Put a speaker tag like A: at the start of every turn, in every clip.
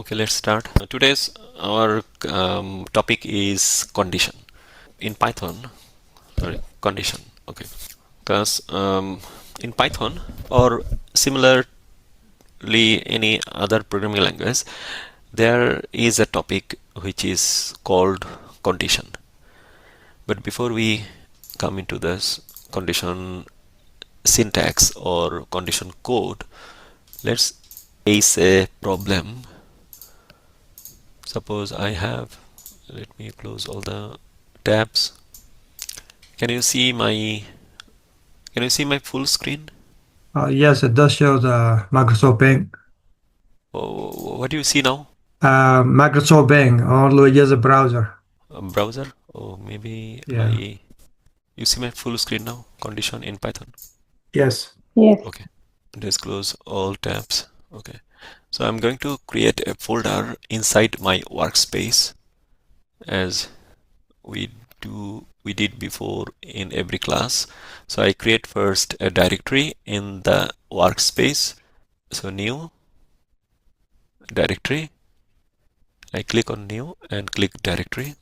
A: Okay, let's start. Today's our topic is condition in Python. Sorry, condition. Okay, because in Python or similarly any other programming language, there is a topic which is called condition. But before we come into this condition syntax or condition code, let's face a problem. Suppose I have, let me close all the tabs. Can you see my full screen?
B: Yes, it does show the Microsoft Bing.
A: Oh, what do you see now?
B: Microsoft Bing, only use a browser.
A: A browser? Oh, maybe
B: Yeah.
A: you see my full screen now? Condition in Python.
B: Yes.
C: Yes.
A: Okay. Just close all tabs. Okay. So I'm going to create a folder inside my workspace as we did before in every class. So I create first a directory in the workspace. So new directory. I click on new and click directory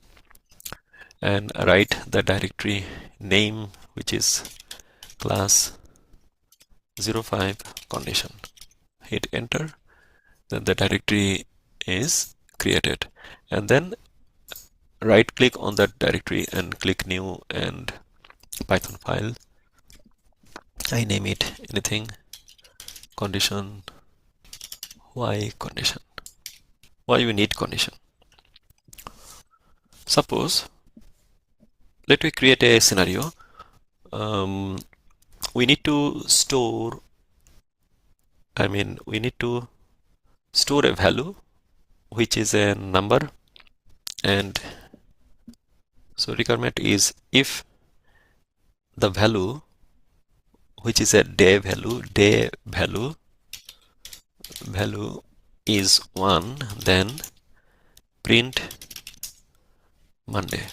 A: and write the directory name, which is class 05 condition. Hit enter. Then the directory is created, and then right click on that directory and click new and Python file. I name it anything, condition. Why condition? Why you need condition? Suppose, let me create a scenario. We need to store, we need to store a value which is a number, and so requirement is if the value which is a day value is 1, then print Monday.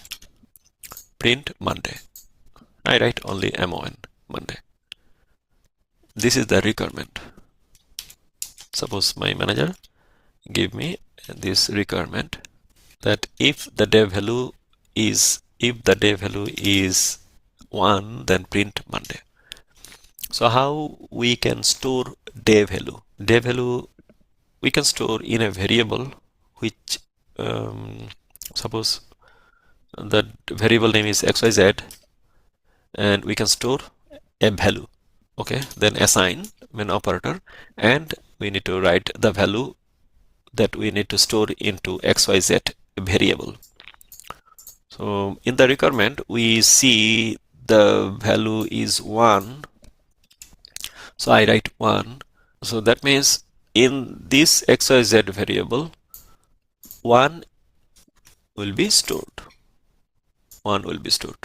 A: I write only MON, Monday. This is the requirement. Suppose my manager give me this requirement that if the day value is 1, then print Monday. So how we can store day value? Day value we can store in a variable which suppose the variable name is xyz, and we can store a value. Okay, then assign main operator, and we need to write the value that we need to store into xyz variable. So in the requirement we see the value is 1, so I write 1. So that means in this xyz variable 1 will be stored. 1 will be stored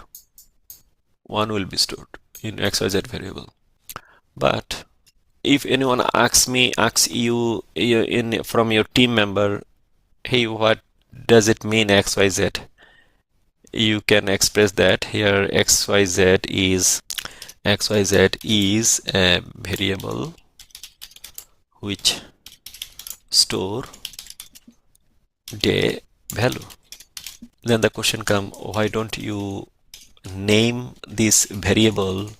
A: in xyz variable. But if anyone asks you from your team member, hey, what does it mean xyz? You can express that here. xyz is a variable which store day value. Then the question comes, why don't you name this variable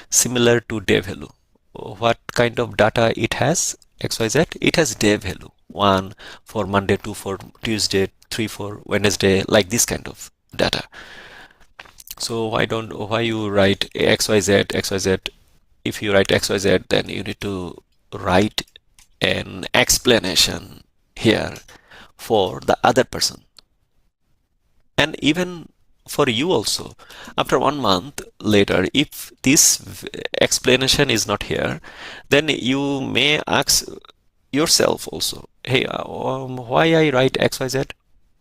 A: similar to day value? What kind of data it has? xyz, it has day value, 1 for Monday, 2 for Tuesday, 3 for Wednesday, like this kind of data. So why you write xyz? If you write xyz, then you need to write an explanation here for the other person, and even for you also. After 1 month later, if this explanation is not here, then you may ask yourself also, hey, why I write xyz?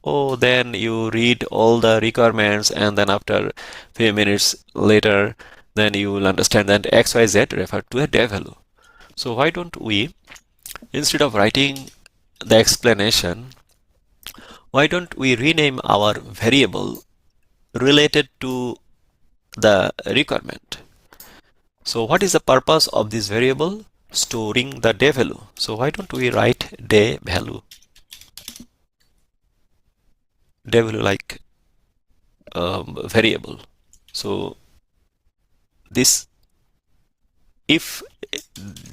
A: Oh, then you read all the requirements, and then after few minutes later, then you will understand that xyz refer to a day value. So why don't we, instead of writing the explanation, why don't we rename our variable related to the requirement? So what is the purpose of this variable? Storing the day value. So why don't we write day value? dev value like variable. So this, if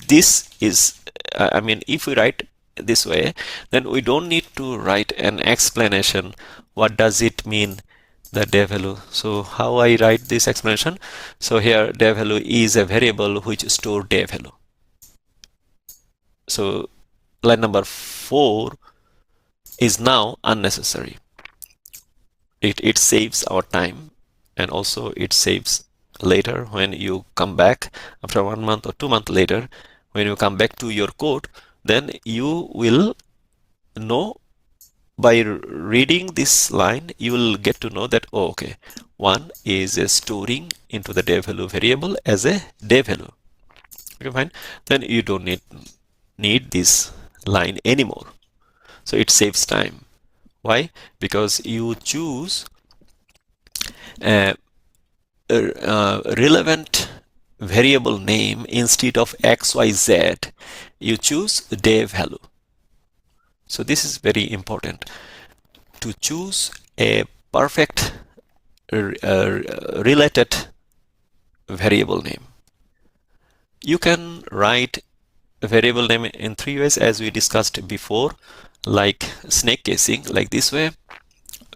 A: this is, I mean, if we write this way, then we don't need to write an explanation. What does it mean, the dev value? So how I write this explanation? So here dev value is a variable which store dev value. So line number 4 is now unnecessary. It saves our time, and also it saves later when you come back after 1 month or 2 months later. When you come back to your code, then you will know, by reading this line, you will get to know that, oh, okay, one is storing into the dev value variable as a dev value. Okay, fine. Then you don't need this line anymore. So it saves time. Why? Because you choose a relevant variable name instead of XYZ. You choose dev value. So this is very important, to choose a perfect related variable name. You can write a variable name in 3 ways, as we discussed before, like snake casing, like this way.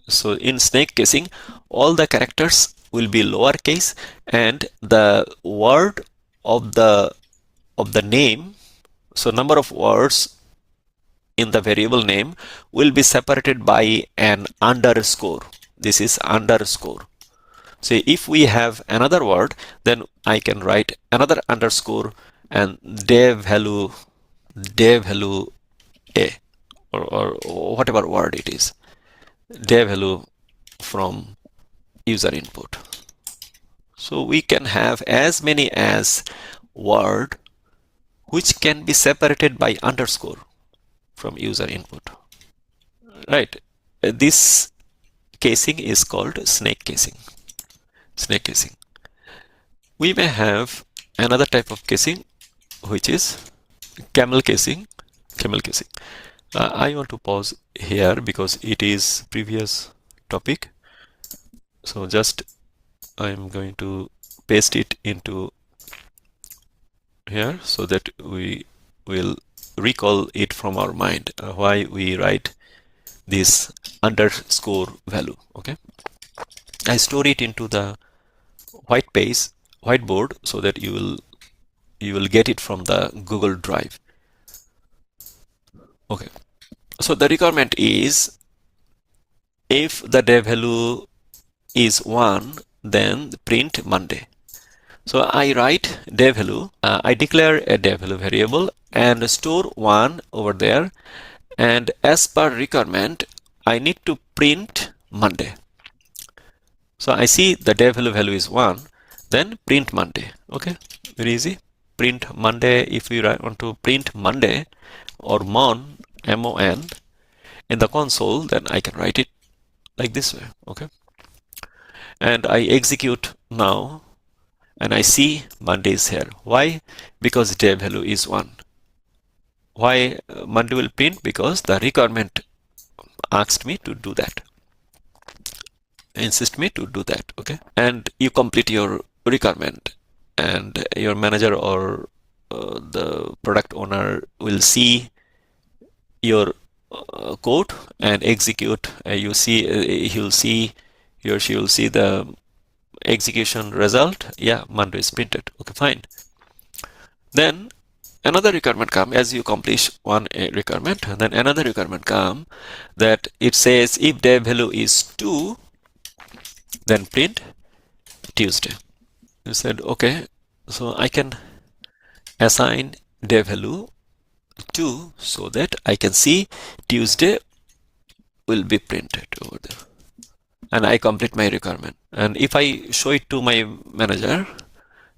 A: So in snake casing, all the characters will be lowercase, and the word of the name, so number of words in the variable name, will be separated by an underscore. This is underscore. So if we have another word, then I can write another underscore and dev value a, or whatever word it is, dev value from user input. So we can have as many as word which can be separated by underscore from user input, right? This casing is called snake casing. We may have another type of casing, which is camel casing. I want to pause here because it is previous topic. So just I'm going to paste it into here so that we will recall it from our mind, why we write this underscore value. Okay, I store it into the whiteboard so that you will get it from the Google Drive. Okay, so the requirement is, if the dev value is 1, then print Monday. So I write dev value, I declare a dev value variable and store 1 over there, and as per requirement I need to print Monday. So I see the dev value is 1, then print Monday. Okay, very easy. Print Monday. If we want to print Monday or mon, M-O-N, in the console, then I can write it like this way. Okay, and I execute now, and I see Monday is here. Why? Because dev value is 1. Why Monday will print? Because the requirement asked me to do that, insist me to do that. Okay, and you complete your requirement, and your manager or the product owner will see your code and execute. You see, he or she will see the execution result. Yeah, Monday is printed. Okay, fine. Then another requirement come, as you accomplish one requirement, and then another requirement come that it says if dev value is 2, then print Tuesday. You said, okay, so I can assign dev value 2 so that I can see Tuesday will be printed over there, and I complete my requirement. And if I show it to my manager,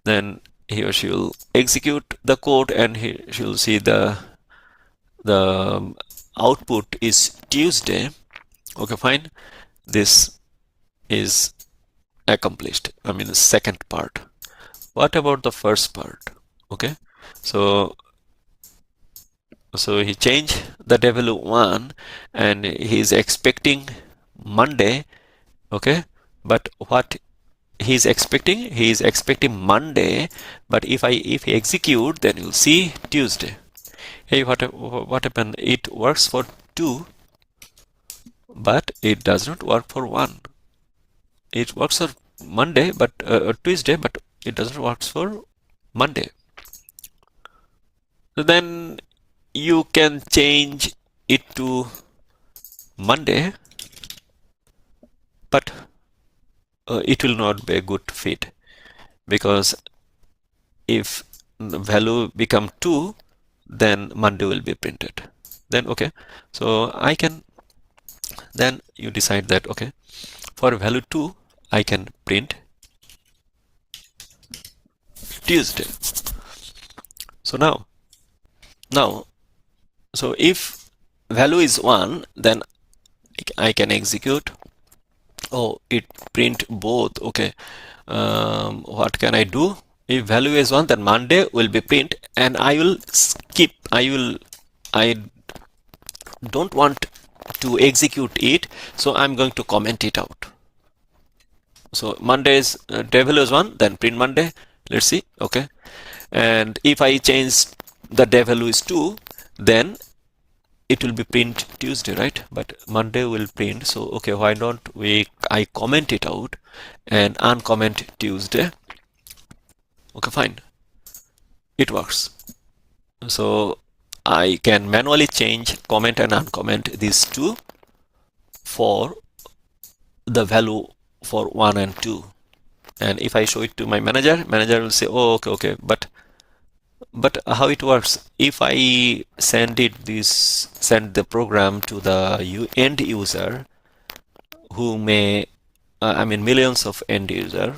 A: then he or she will execute the code, and she will see the output is Tuesday. Okay, fine. This is accomplished. I mean, the second part. What about the first part? Okay, so he changed the dev value 1, and he is expecting Monday, okay, but what he is expecting Monday, but if he execute, then you'll see Tuesday. Hey, what happened? It works for 2, but it does not work for 1. It works for Monday, but Tuesday, but it doesn't work for Monday. So then you can change it to Monday, but it will not be a good fit, because if the value become 2, then Monday will be printed. Then okay, so I can, then you decide that okay, for value 2 I can print Tuesday. So now so if value is 1, then I can execute. Oh, it print both. Okay, what can I do? If value is 1, then Monday will be print, and I will skip. I don't want to execute it, so I'm going to comment it out. So Monday's day value is 1, then print Monday. Let's see. Okay, and if I change the day value is 2, then it will be print Tuesday, right? But Monday will print. So okay, why don't I comment it out and uncomment Tuesday? Okay, fine, it works. So I can manually change, comment and uncomment these two for the value for 1 and 2. And if I show it to my manager will say, oh, okay, but how it works? If I send the program to the end user, who may, I mean millions of end user.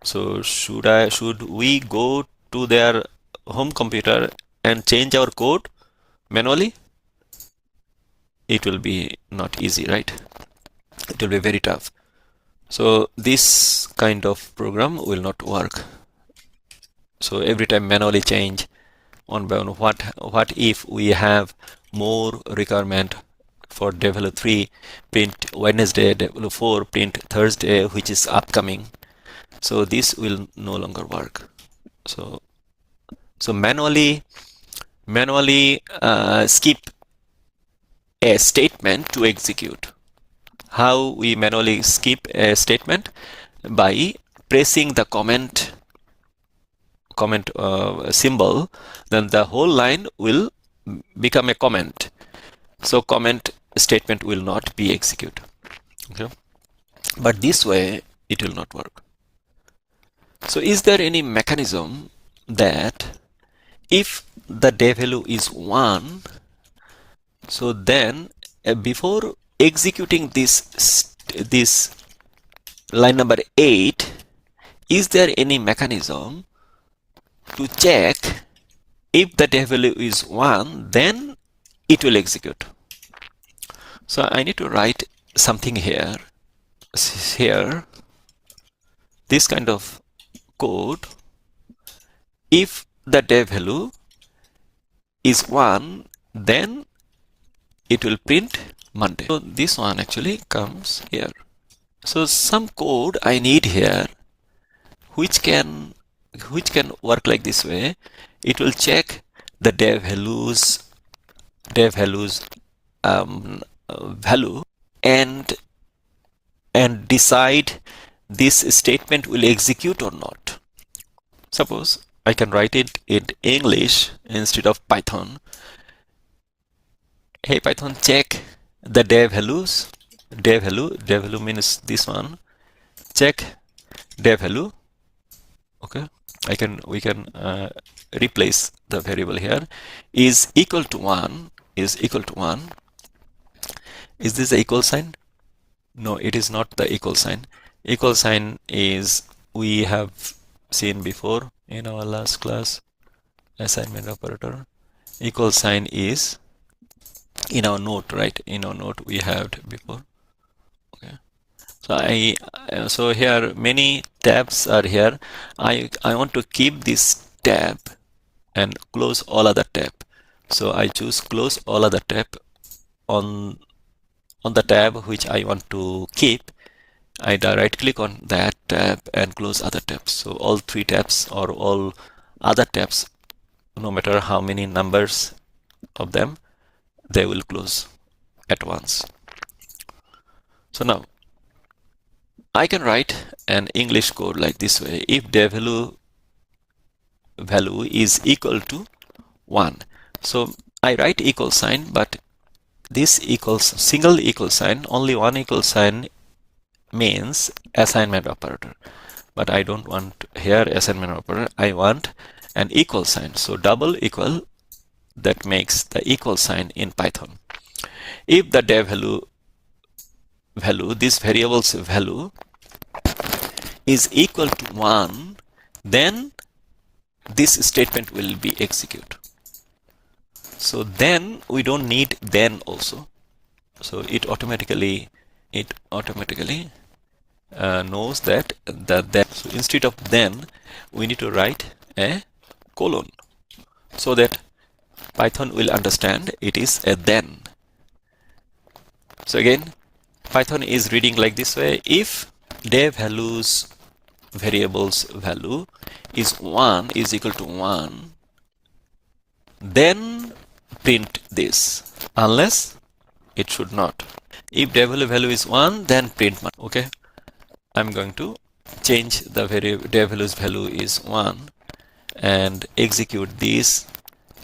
A: So should we go to their home computer and change our code manually? It will be not easy, right? It will be very tough. So this kind of program will not work. So every time manually change one by one. What if we have more requirement for develop 3 print Wednesday, develop 4 print Thursday, which is upcoming? So this will no longer work. So manually skip a statement to execute. How we manually skip a statement? By pressing the comment symbol, then the whole line will become a comment. So comment statement will not be executed. Okay, but this way it will not work. So is there any mechanism that if the day value is 1, so then before executing this line number 8, is there any mechanism to check if the day value is 1, then it will execute? So I need to write something here. This kind of code. If the day value is 1, then it will print Monday. So this one actually comes here. So some code I need here, which can work like this way. It will check the day values value and decide this statement will execute or not. Suppose I can write it in English instead of Python. Hey Python, check the day values. Day value means this one. Check day value. Okay, we can replace the variable here. Is equal to 1. Is this the equal sign? No, it is not the equal sign. Equal sign is, we have seen before in our last class, assignment operator. Equal sign is in our note, right? In our note we have before. Okay, so so here many tabs are here. I want to keep this tab and close all other tab. So I choose close all other tab on on the tab which I want to keep, I right click on that tab and close other tabs. So all three tabs or all other tabs, no matter how many numbers of them, they will close at once. So now I can write an English code like this way. If dev value is equal to 1. So I write equal sign, but this equals single equal sign, only one equal sign means assignment operator. But I don't want here assignment operator, I want an equal sign. So double equal, that makes the equal sign in Python. If the dev value, this variable's value is equal to 1, then this statement will be executed. So then we don't need then also. So it automatically knows that then. So instead of then, we need to write a colon so that Python will understand it is a then. So again, Python is reading like this way. If dev variable's value is 1 is equal to 1, then print this, unless it should not. If dev value is 1, then print 1. Okay, I'm going to change the dev value's value is 1 and execute this,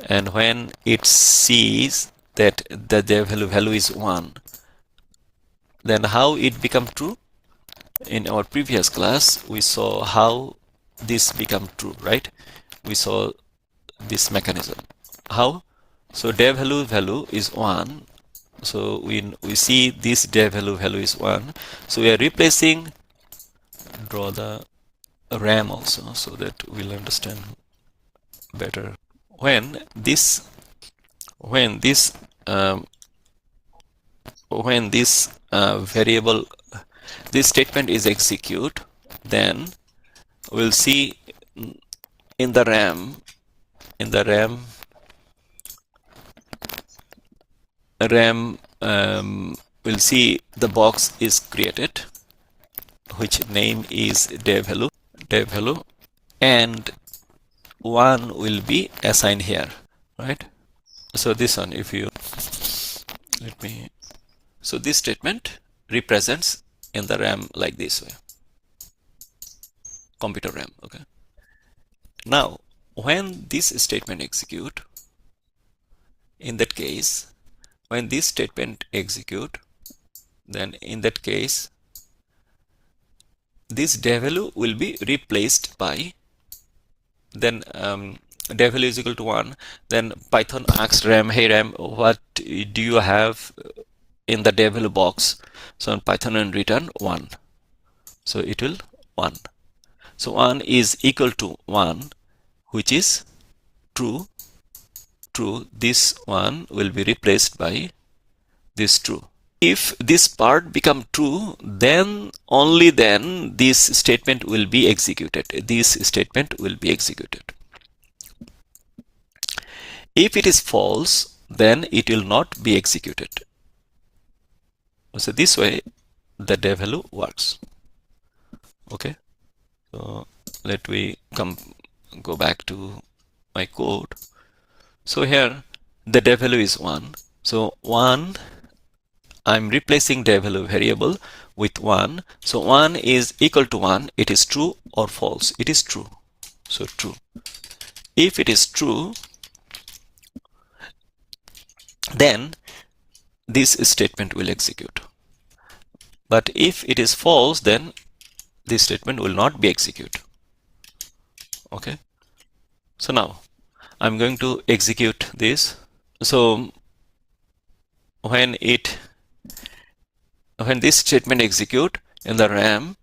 A: and when it sees that the dev value is 1, then how it become true? In our previous class we saw how this become true, right? We saw this mechanism. How? So dev value is 1. So we see this dev value is 1. So we are replacing, draw the RAM also so that we'll understand better. When this variable, this statement is execute, then we'll see in the RAM we'll see the box is created, which name is dev value, and 1 will be assigned here, right? So this one, if you so this statement represents in the RAM like this way, computer RAM. Okay, now when this statement execute, in that case, when this statement execute, then in that case this dev value will be replaced by, then dev value is equal to 1, then Python asks RAM, hey RAM, what do you have in the dev value box? So Python will return 1. So it will 1. So 1 is equal to 1, which is true. This one will be replaced by this true. If this part become true, then only then this statement will be executed. This statement will be executed. If it is false, then it will not be executed. So this way the dev value works. Okay, so let me go back to my code. So here the dev value is 1. So 1, I'm replacing dev value variable with 1. So 1 is equal to 1. It is true or false? It is true. So true. If it is true, then this statement will execute. But if it is false, then this statement will not be executed. Okay. So now I'm going to execute this. So when this statement execute in the RAM,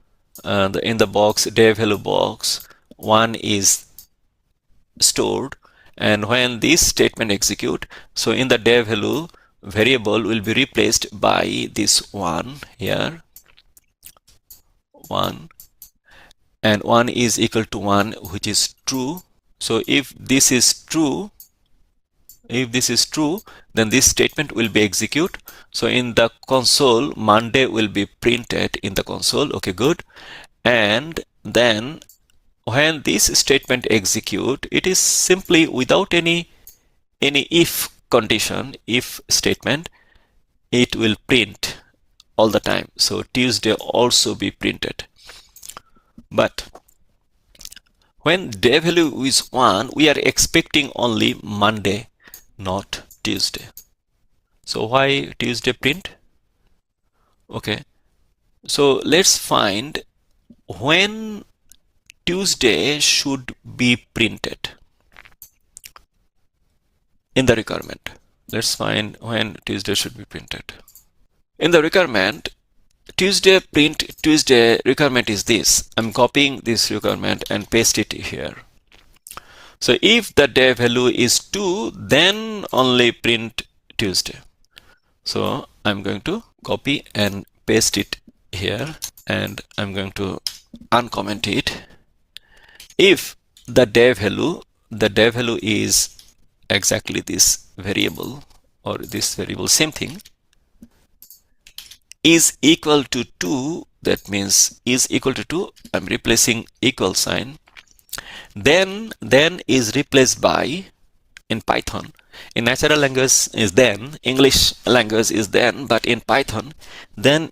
A: in the box, dev value box, 1 is stored, and when this statement execute, so in the dev value variable will be replaced by this 1 here, 1, and 1 is equal to 1, which is true. So if this is true, then this statement will be executed. So in the console, Monday will be printed in the console. Okay, good. And then when this statement execute, it is simply without any if condition, if statement, it will print all the time. So Tuesday also be printed. But when day value is 1, we are expecting only Monday, not Tuesday. So why Tuesday print? Okay, so let's find when Tuesday should be printed in the requirement. Let's find when Tuesday should be printed. In the requirement, Tuesday print Tuesday requirement is this. I'm copying this requirement and paste it here. So if the day value is 2, then only print Tuesday. So I'm going to copy and paste it here, and I'm going to uncomment it. If the day value is exactly this variable, or this variable, same thing, is equal to 2, that means is equal to 2, I'm replacing equal sign, then is replaced by, in Python, in natural language is then, English language is then, but in Python, then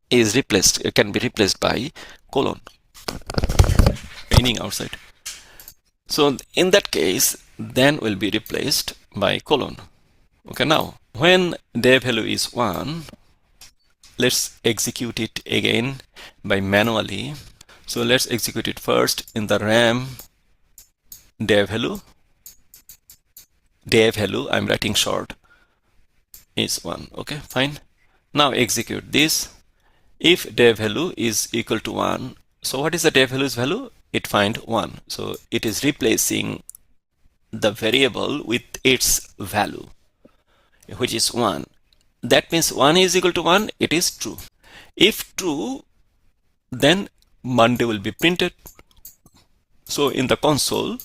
A: is replaced, it can be replaced by colon, meaning outside. So in that case, then will be replaced by colon. Okay, now when day value is 1, let's execute it again by manually. So let's execute it first in the RAM. Day value, I'm writing short, is 1. Okay, fine. Now execute this. If day value is equal to 1, so what is the day value's value? It find 1. So it is replacing the variable with its value, which is 1. That means 1 is equal to 1, it is true. If true, then Monday will be printed. So in the console,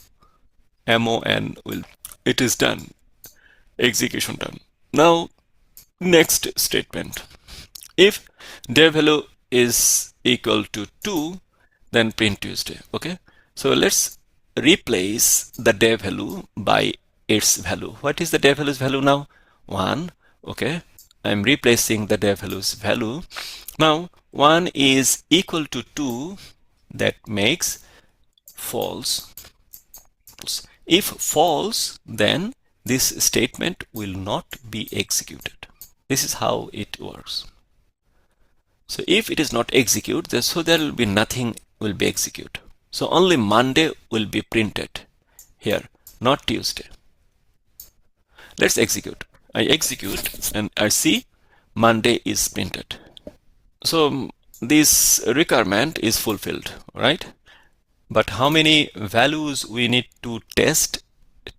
A: MON will, it is done, execution done. Now next statement, if day value is equal to 2, then print Tuesday. Okay, so let's replace the day value by its value. What is the day value's value now? 1. Okay, I'm replacing the day value's value. Now 1 is equal to 2, that makes false. If false, then this statement will not be executed. This is how it works. So if it is not executed, so there will be nothing will be executed. So only Monday will be printed here, not Tuesday. Let's execute. I execute and I see Monday is printed. So this requirement is fulfilled, right? But how many values we need to test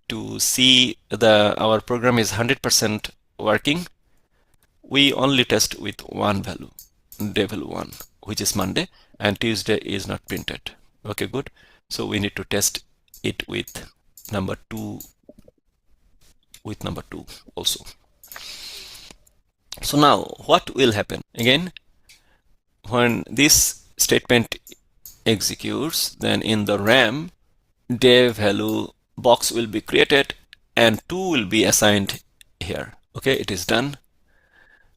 A: to see our program is 100% working? We only test with one value, day value 1, which is Monday, and Tuesday is not printed. Okay, good. So we need to test it with number 2, also. So now what will happen? Again, when this statement executes, then in the RAM, day value box will be created and 2 will be assigned here. Okay, it is done.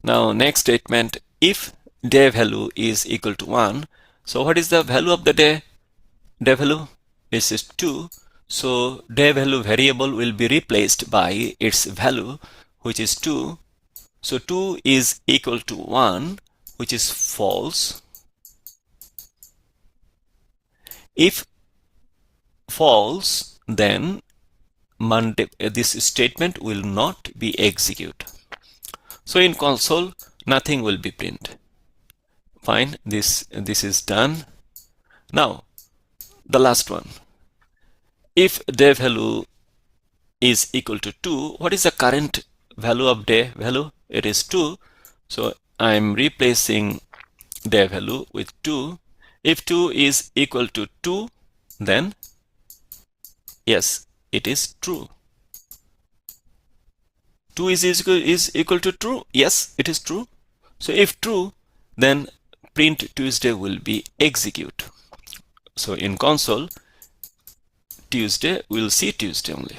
A: Now next statement, if day value is equal to 1, so what is the value of the day value? This is 2. So day value variable will be replaced by its value, which is 2. So 2 is equal to 1, which is false. If false, then Monday, this statement will not be executed. So in console, nothing will be printed. Fine, this is done. Now the last one, if day value is equal to 2, what is the current value of day value? It is 2. So I'm replacing day value with 2. If 2 is equal to 2, then yes, it is true. 2 is equal to true. Yes, it is true. So if true, then print Tuesday will be execute. So in console, Tuesday, we'll see Tuesday only.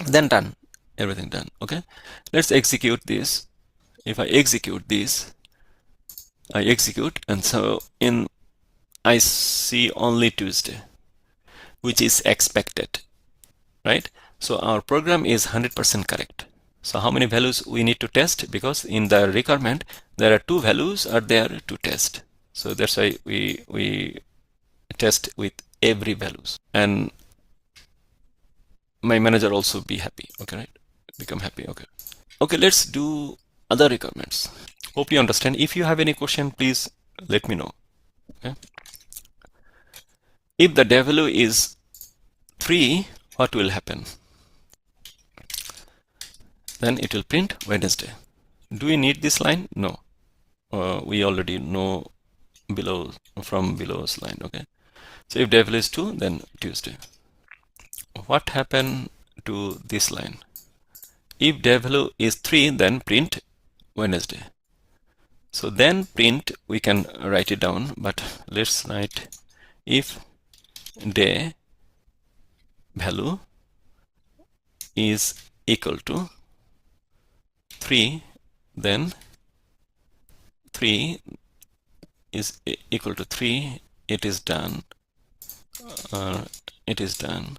A: Then done, everything done. Okay, let's execute this. If I execute this, I execute, and so I see only Tuesday, which is expected, right? So our program is 100% correct. So how many values we need to test? Because in the requirement there are 2 values are there to test. So that's why we test with every values, and my manager also be happy. Okay, right? Become happy. Okay, let's do other requirements. Hope you understand. If you have any question, please let me know. Okay, if the day value is 3, what will happen? Then it will print Wednesday. Do we need this line? No, we already know below from below's line. Okay, so if day value is 2, then Tuesday. What happened to this line? If day value is 3, then print Wednesday. So then print, we can write it down, but let's write if day value is equal to 3, then 3 is equal to 3, it is done, it is done.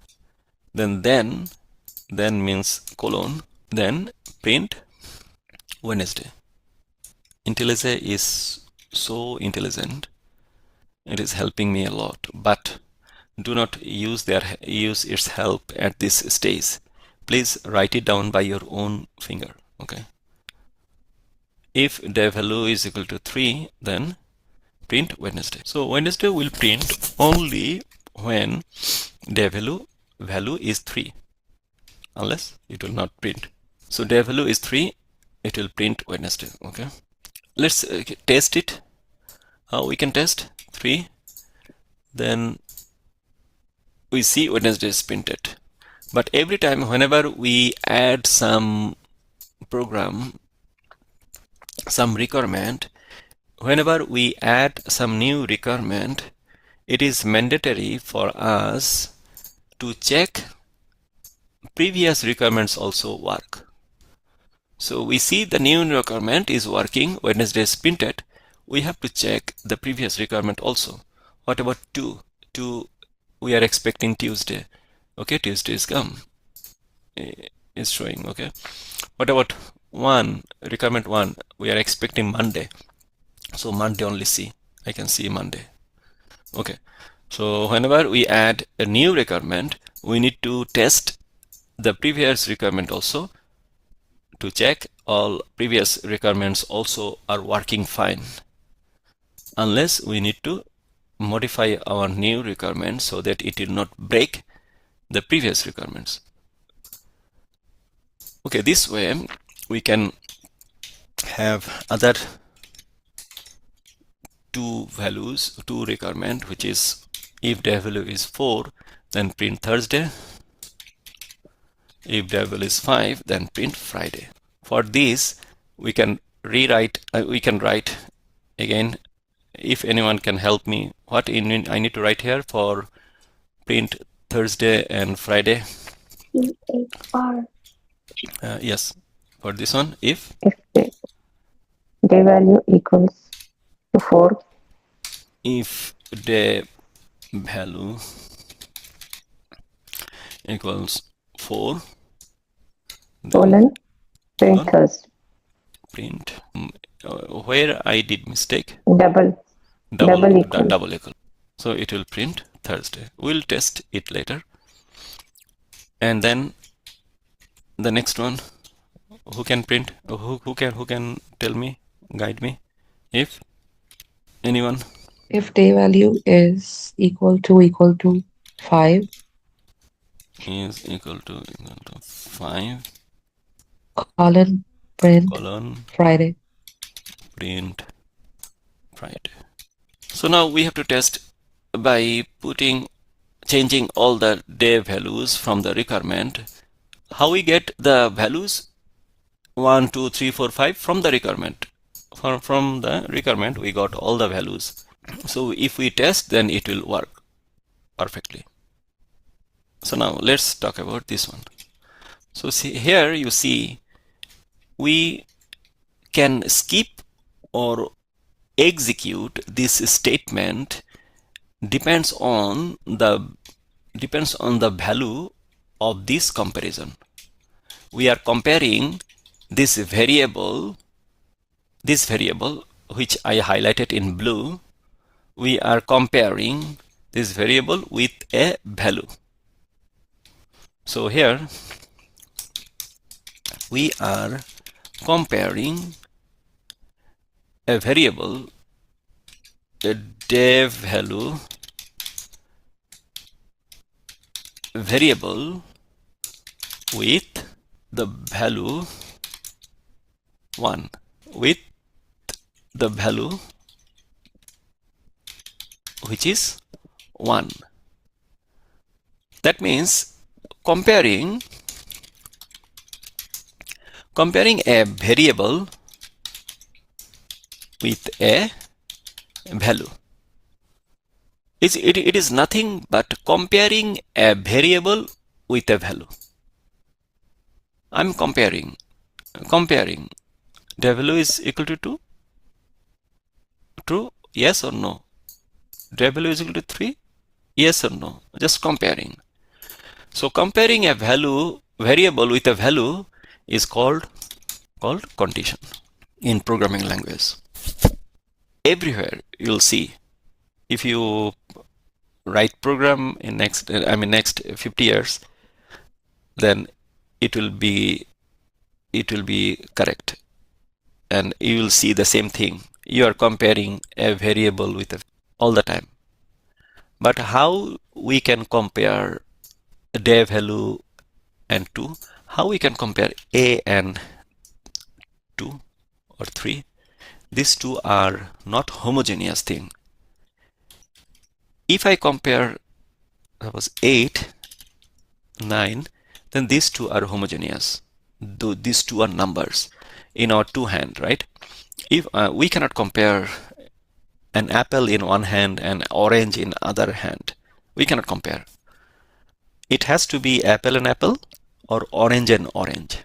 A: Then means colon, then print Wednesday. IntelliJ is so intelligent, it is helping me a lot, but do not use its help at this stage. Please write it down by your own finger. Okay, if day value is equal to 3, then print Wednesday. So Wednesday will print only when day value is 3, unless it will not print. So day value is 3, it will print Wednesday. Okay, let's test it. How we can test 3? Then we see Wednesday is printed. But every time whenever we add some program, some requirement, whenever we add some new requirement, it is mandatory for us to check previous requirements also work. So we see the new requirement is working, Wednesday is printed. We have to check the previous requirement also. What about 2? 2, we are expecting Tuesday. Okay, Tuesday is come, is showing. Okay, what about 1, requirement 1? We are expecting Monday. So Monday only see, I can see Monday. Okay, so whenever we add a new requirement, we need to test the previous requirement also to check all previous requirements also are working fine, unless we need to modify our new requirement so that it will not break the previous requirements. Okay, this way we can have other 2 values, 2 requirement, which is if day value is 4, then print Thursday. If day value is 5, then print Friday. For this, we can rewrite, we can write again. If anyone can help me, what I need to write here for print Thursday and Friday?
C: CHR.
A: Yes, for this one, if
C: Day value equals to 4.
A: If day value equals 4,
C: Colon. Print Thursday.
A: Print where I did mistake.
C: Double equal.
A: Double equal. So it will print Thursday. We'll test it later. And then the next one, who can print? Who can tell me, guide me? If anyone?
D: If day value is equal to 5,
A: Is equal to 5,
D: colon print Friday.
A: Print Friday. So now we have to test by changing all the day values from the requirement. How we get the values? 1, 2, 3, 4, 5 from the requirement. From the requirement, we got all the values. So if we test, then it will work perfectly. So now let's talk about this one. So see here, you see we can skip or execute this statement depends on the value of this comparison. We are comparing this variable which I highlighted in blue. We are comparing this variable with a value. So here we are comparing a variable, a dev value variable with the value 1, with the value which is 1. That means comparing a variable with a value. It is nothing but comparing a variable with a value. I'm comparing. The value is equal to 2. True? Yes or no? The value is equal to 3. Yes or no? Just comparing. So comparing a variable with a value is called condition in programming language. Everywhere you'll see, if you write program in next 50 years, then it will be correct, and you will see the same thing. You are comparing a variable with all the time. But how we can compare dev value and 2? How we can compare a and 2 or 3? These two are not homogeneous thing. If I compare suppose 8, 9, then these two are homogeneous. These two are numbers in our two hand, right? If we cannot compare an apple in one hand and orange in other hand, we cannot compare. It has to be apple and apple or orange and orange.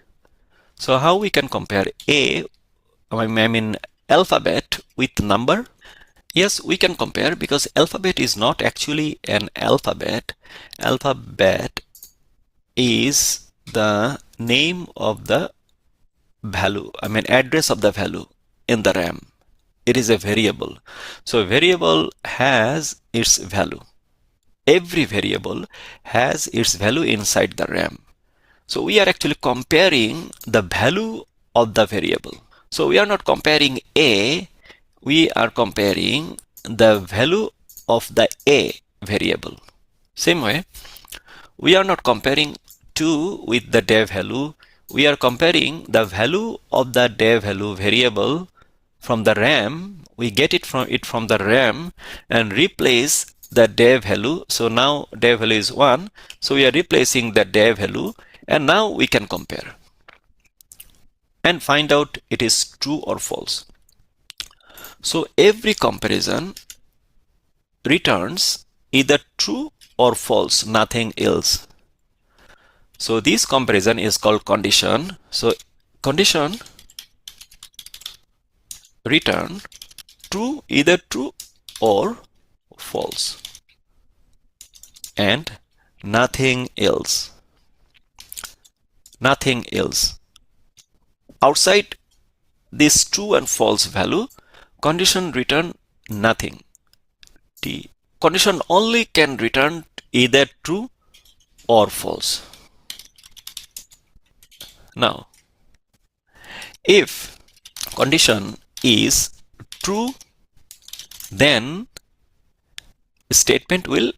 A: So how we can compare alphabet with number? Yes, we can compare, because alphabet is not actually an alphabet. Alphabet is the name of the value, address of the value in the RAM. It is a variable. So a variable has its value. Every variable has its value inside the RAM. So we are actually comparing the value of the variable. So we are not comparing A, we are comparing the value of the A variable. Same way, we are not comparing 2 with the dev value. We are comparing the value of the dev value variable from the RAM. We get it from the RAM and replace the dev value. So now dev value is 1. So we are replacing the dev value, and now we can compare and find out it is true or false. So every comparison returns either true or false, nothing else. So this comparison is called condition. So condition return true, either true or false, and nothing else. Nothing else. Outside this true and false value, condition return nothing. The condition only can return either true or false. Now, if condition is true, then statement will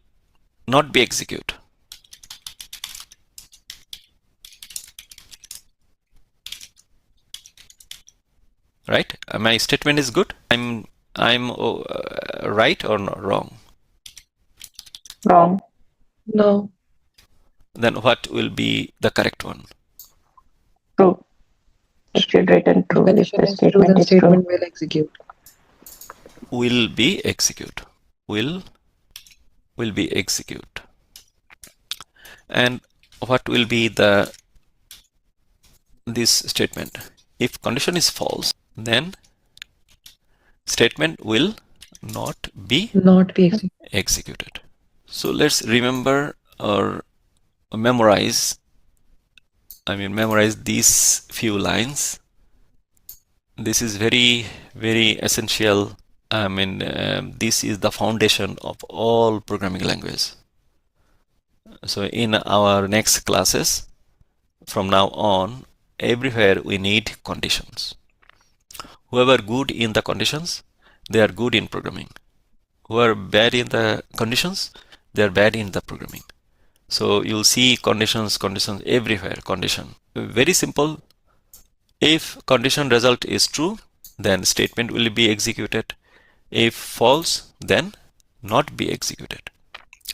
A: not be executed. Right? My statement is good. I'm right or not wrong?
C: Wrong.
D: No.
A: Then what will be the correct one?
C: True. It should return true if
D: Condition
C: the
D: is true,
C: statement
D: then
C: is true.
D: statement will execute.
A: Will be execute. Will be execute. And what will be this statement? If condition is false, then statement will not be executed. So let's remember or memorize these few lines. This is very, very essential. This is the foundation of all programming language. So in our next classes, from now on, everywhere we need conditions. Whoever good in the conditions, they are good in programming. Who are bad in the conditions, they are bad in the programming. So you'll see conditions everywhere. Condition. Very simple. If condition result is true, then statement will be executed. If false, then not be executed.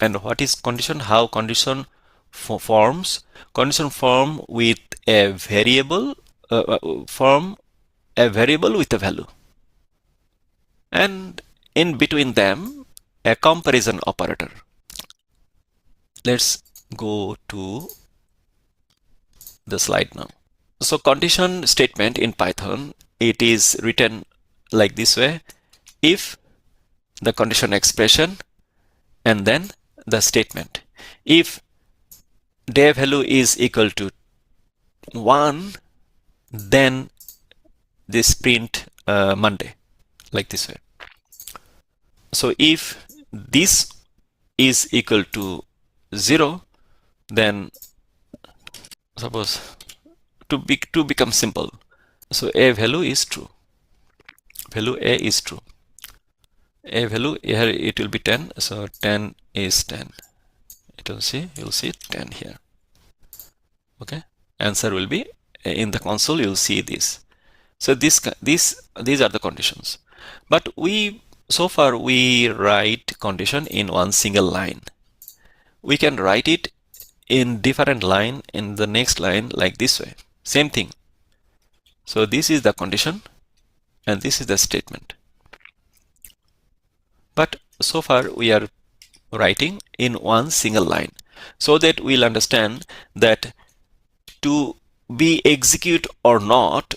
A: And what is condition? How condition forms? Condition form with a variable, form a variable with a value, and in between them a comparison operator. Let's go to the slide now. So condition statement in Python, it is written like this way: if the condition expression and then the statement. If day value is equal to 1, then this print Monday, like this way. So if this is equal to 0, then suppose to become simple, so a value is true. Value a is true. A value here, it will be 10. So 10 is 10. You'll see 10 here. Okay, answer will be in the console. You'll see this. So these are the conditions. But so far we write condition in one single line. We can write it in different line in the next line like this way. Same thing. So this is the condition and this is the statement. But so far we are writing in one single line, so that we'll understand that to be execute or not,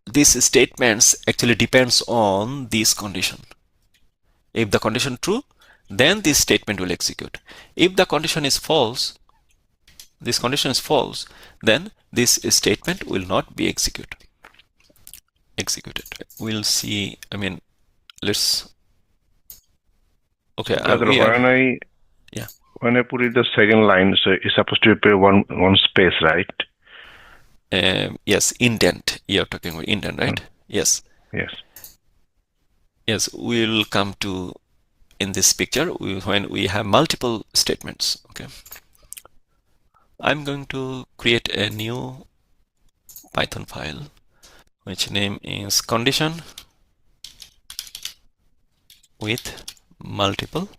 A: these statements actually depends on this condition. If the condition true, then this statement will execute. If the condition is false, then this statement will not be executed. We'll see. Let's. Okay.
E: When I put it the second line, so it's supposed to be one space, right?
A: Yes, indent. You're talking about indent, right? Yes. Yes, we'll come to in this picture when we have multiple statements. Okay. I'm going to create a new Python file, which name is condition with multiple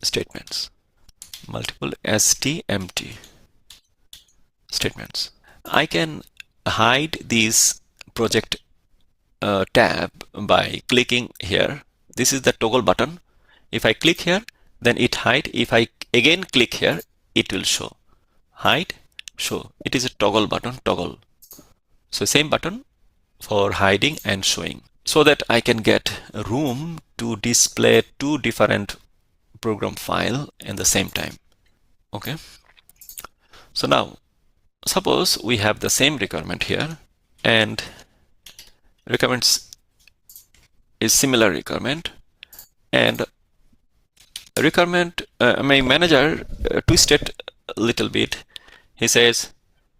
A: statements, multiple stmt statements. I can hide this project tab by clicking here. This is the toggle button. If I click here, then it hide. If I again click here, it will show. Hide, show. It is a toggle button, toggle. So same button for hiding and showing, so that I can get room to display two different program file in the same time. Okay. So now suppose we have the same requirement here, and requirements is similar requirement, and requirement my manager twisted a little bit. He says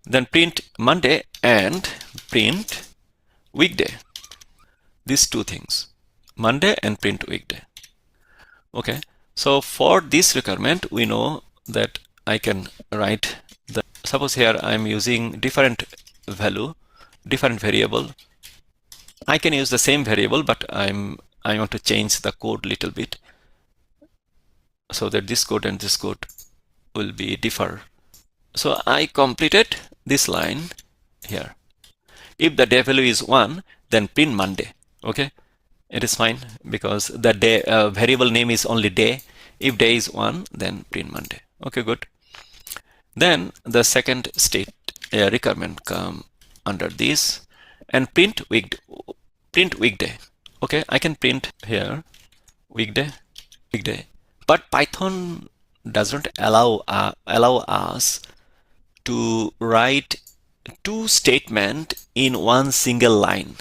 A: then print Monday and print weekday. These two things, Monday and print weekday. Okay, so for this requirement, we know that I can write the, suppose here I'm using different value, different variable. I can use the same variable, but I want to change the code little bit, so that this code and this code will be differ. So I completed this line here. If the day value is 1, then print Monday. Okay, it is fine because the day variable name is only day. If day is 1, then print Monday. Okay, good. Then the second state requirement come under this and print weekday. Okay, I can print here weekday, but Python doesn't allow us to write two statements in one single line.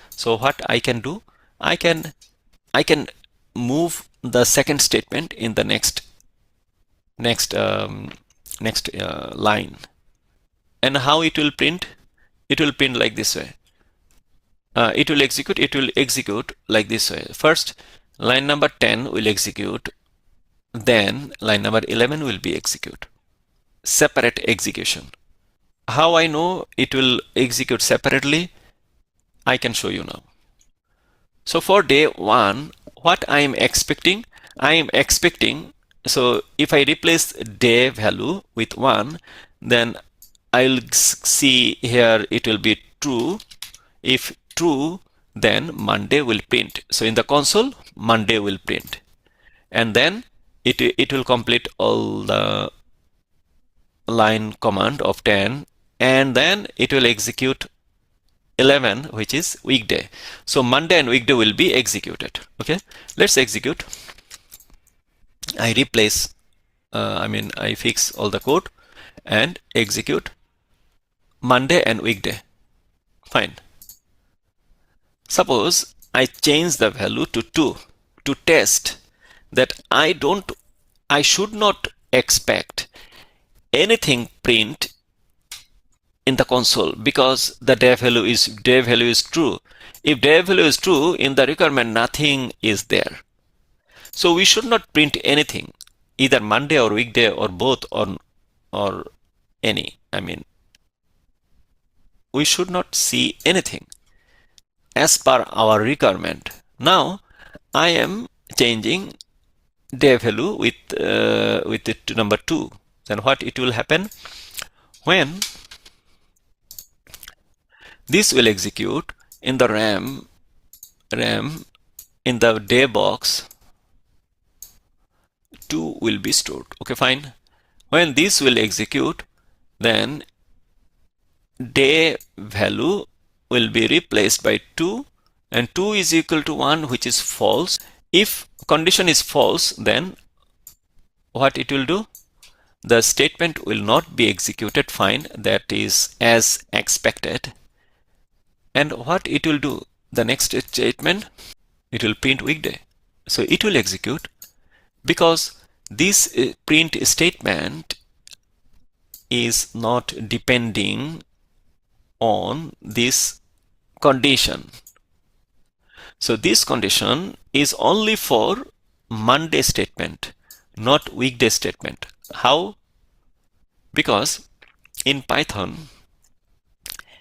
A: So what I can do, I can move the second statement in the next line. And how it will print? It will print like this way. It will execute like this way. First, line number 10 will execute, then line number 11 will be execute. Separate execution. How I know it will execute separately? I can show you now. So for day 1, what I am expecting? So if I replace day value with 1, then I'll see here it will be true. If true, then Monday will print. So in the console, Monday will print. And then it will complete all the line command of 10, and then it will execute 11, which is weekday. So Monday and weekday will be executed. Okay, let's execute. I replace, I fix all the code and execute Monday and weekday. Fine. Suppose I change the value to 2 to test that I should not expect anything print in the console because the day value is true. If day value is true, in the requirement nothing is there. So we should not print anything, either Monday or weekday or both or any. We should not see anything as per our requirement. Now I am changing day value with it to number 2. Then what it will happen? When this will execute in the RAM in the day box, 2 will be stored. Okay, fine. When this will execute, then day value will be replaced by 2, and 2 is equal to 1, which is false. If condition is false, then what it will do? The statement will not be executed. Fine, that is as expected. And what it will do? The next statement, it will print weekday. So it will execute because this print statement is not depending on this condition. So this condition is only for Monday statement, not weekday statement. How? Because in Python,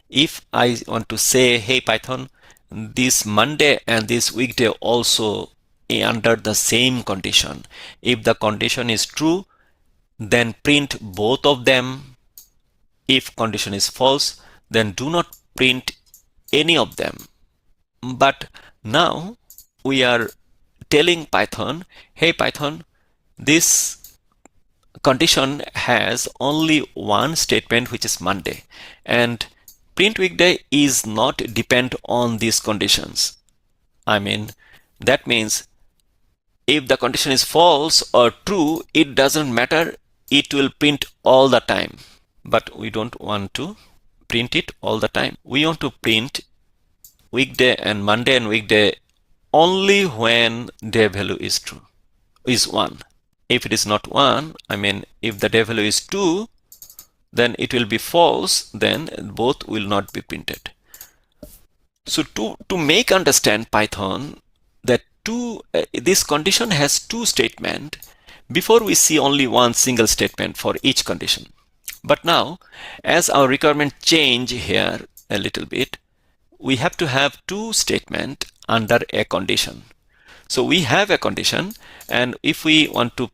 A: if I want to say, hey Python, this Monday and this weekday also under the same condition. If the condition is true, then print both of them. If condition is false, then do not print any of them. But now we are telling Python, hey Python, this condition has only one statement, which is Monday, and print weekday is not depend on these conditions. That means if the condition is false or true, it doesn't matter, it will print all the time. But we don't want to print it all the time. We want to print weekday and Monday and weekday only when day value is true, is 1. If it is not 1, if the day value is 2, then it will be false, then both will not be printed. So to make understand Python that this condition has 2 statements, before we see only one single statement for each condition. But now, as our requirement change here a little bit, we have to have 2 statements under a condition. So we have a condition, and if we want to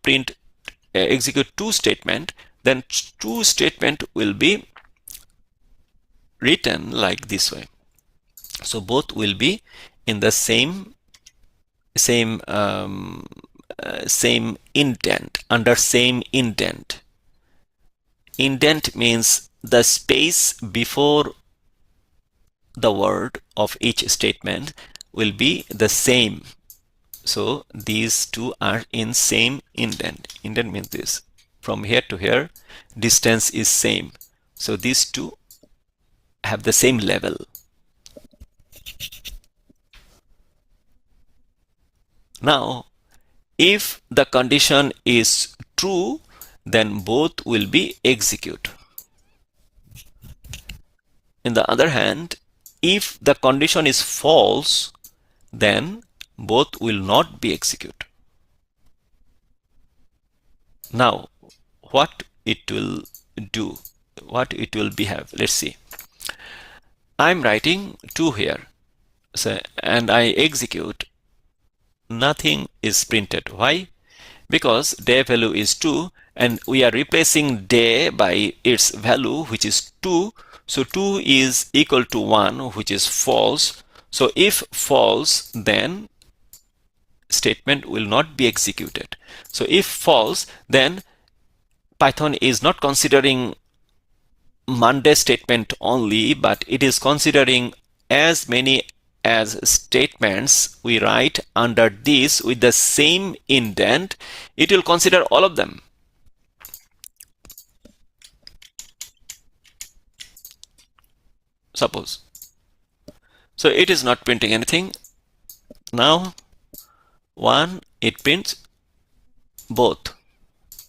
A: execute 2 statements, then true statement will be written like this way. So both will be in the same indent, under same indent. Indent means the space before the word of each statement will be the same. So these two are in same indent. Indent means this. From here to here, distance is same. So these two have the same level. Now, if the condition is true, then both will be execute. On the other hand, if the condition is false, then both will not be execute. Now, what it will do, what it will behave, let's see. I'm writing 2 here, so, and I execute, nothing is printed. Why? Because day value is 2 and we are replacing day by its value, which is 2. So 2 is equal to 1, which is false. So if false, then statement will not be executed. So if false, then Python is not considering Monday statement only, but it is considering as many as statements we write under this with the same indent. It will consider all of them. Suppose. So it is not printing anything. Now 1, it prints both.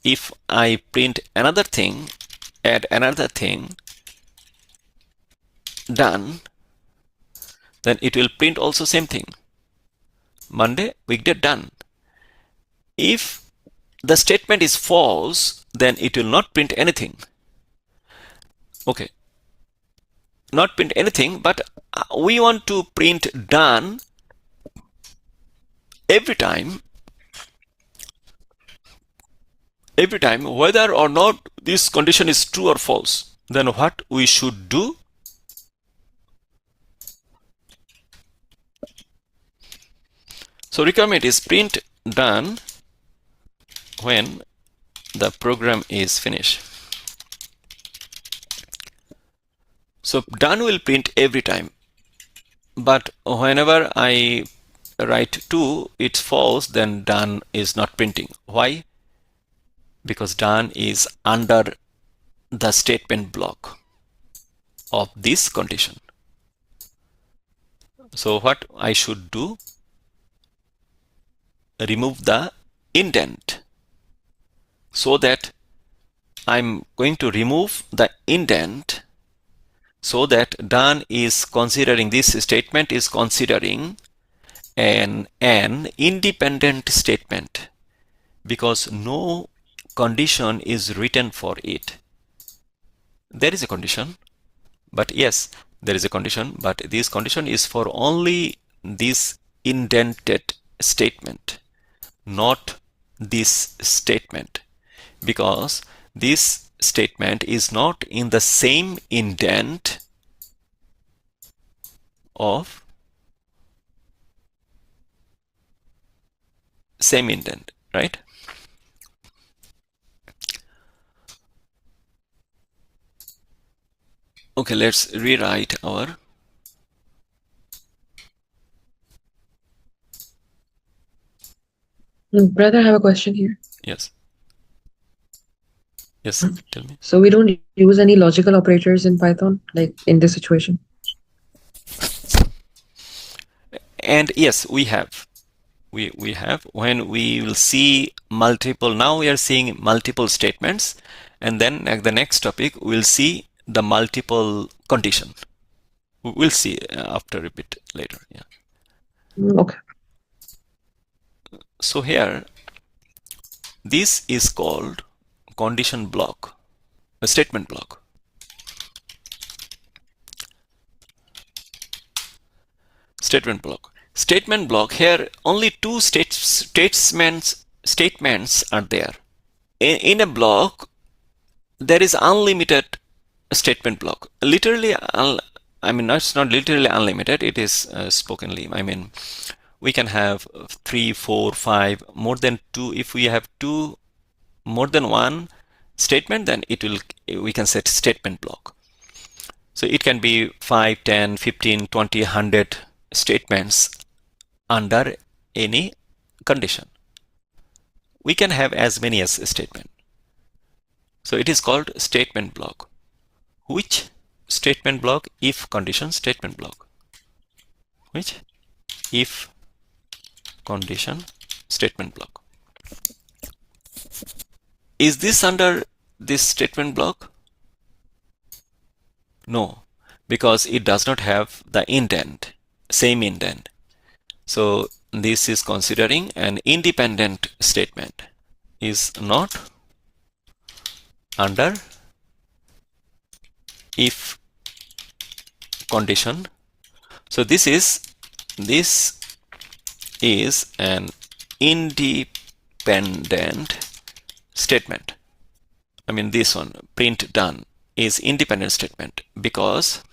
A: If I print another thing, add another thing, done, then it will print also same thing. Monday, weekday, done. If the statement is false, then it will not print anything. Okay. Not print anything, but we want to print done every time, whether or not this condition is true or false. Then what we should do? So requirement is print done when the program is finished. So done will print every time, but whenever I write 2, it's false, then done is not printing. Why? Because done is under the statement block of this condition. So what I should do? Remove the indent, so that I'm going to remove the indent, so that done is considering, this statement is considering an independent statement, because no condition is written for it. There is a condition, but yes, there is a condition, but this condition is for only this indented statement, not this statement, because this statement is not in the same indent of same indent, right? Okay, let's rewrite our
D: Brother, I have a question here.
A: yes. Yes, tell me.
D: So we don't use any logical operators in Python, like in this situation?
A: And yes, we have. We have, when we will see multiple, now we are seeing multiple statements, and then at the next topic we'll see the multiple condition. We'll see after a bit later. Yeah.
D: Okay.
A: So here, this is called condition block, a statement block. Statement block. Statement block, here only 2 statements are there. In a block, there is unlimited statement block. Literally, I mean, it's not literally unlimited. It is spokenly. I mean, we can have 3, 4, 5, more than 2. If we have more than one statement, then we can set statement block. So it can be 5, 10, 15, 20, 100 statements under any condition. We can have as many as a statement. So it is called statement block. Which statement block? If condition statement block. Which? If condition statement block. Is this under this statement block? No, because it does not have the indent, same indent. So this is considering an independent statement, is not under if condition. So this is an independent statement. I mean, this one, print done, is independent statement because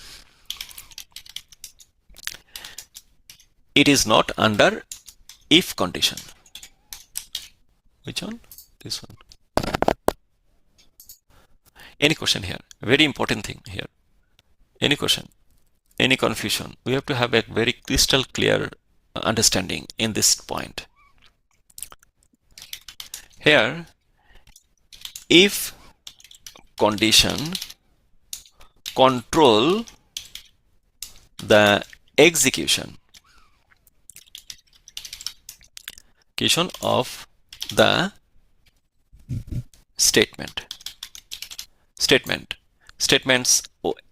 A: it is not under if condition. Which one? This one. Any question here? Very important thing here. Any question? Any confusion? We have to have a very crystal clear understanding in this point. Here, if condition control the execution of the statements,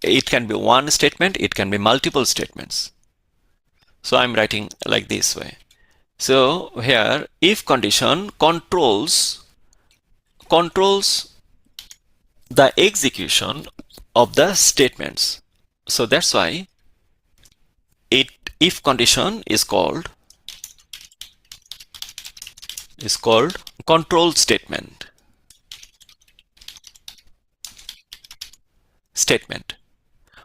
A: it can be one statement, it can be multiple statements. So I'm writing like this way. So here, if condition controls the execution of the statements. So that's why if condition is called control statement.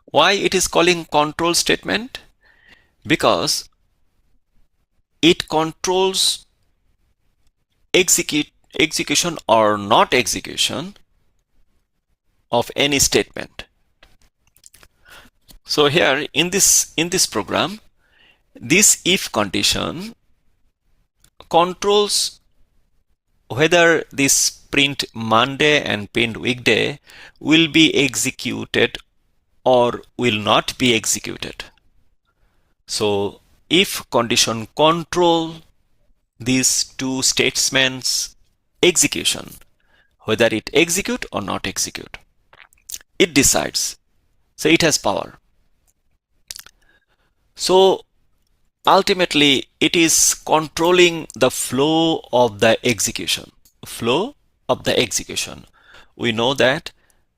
A: Why it is calling control statement? Because it controls execution or not execution of any statement. So here in this program, this if condition controls whether this print Monday and print weekday will be executed or will not be executed. So if condition control these two statements execution, whether it execute or not execute, it decides. So it has power. So ultimately it is controlling the flow of the execution. We know that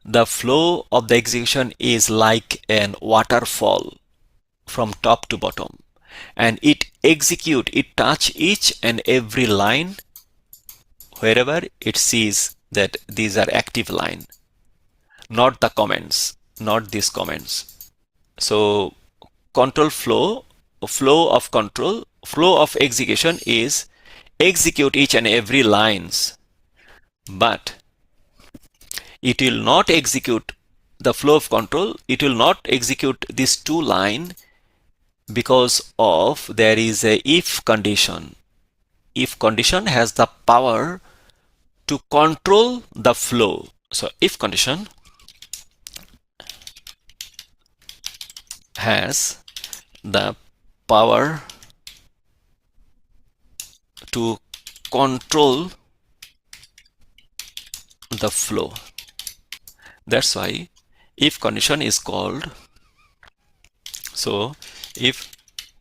A: the flow of the execution is like an waterfall from top to bottom, and it touch each and every line wherever it sees that these are active line, not the comments, not these comments. So control flow of execution is execute each and every lines, but it will not execute the flow of control. It will not execute these two line because of there is a if condition. If condition has the power to control the flow. So if condition has the power to control the flow. That's why if condition is called, so if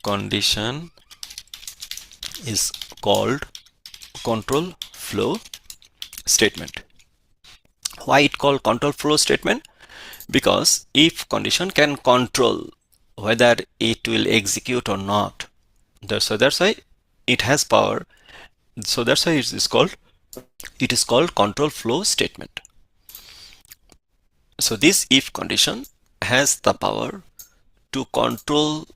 A: condition is called control flow statement. Why it called control flow statement? Because if condition can control whether it will execute or not. So that's why it has power. So that's why it is called control flow statement. So this if condition has the power to control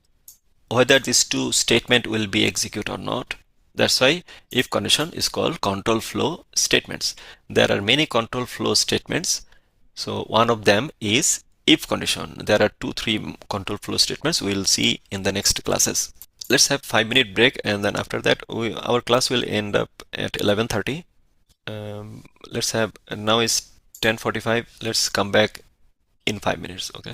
A: whether these two statement will be executed or not. That's why if condition is called control flow statements. There are many control flow statements. So one of them is if condition. There are 2-3 control flow statements we will see in the next classes. Let's have 5-minute break, and then after that our class will end up at 11:30. Let's have, now is 10:45. Let's come back in 5 minutes. Okay.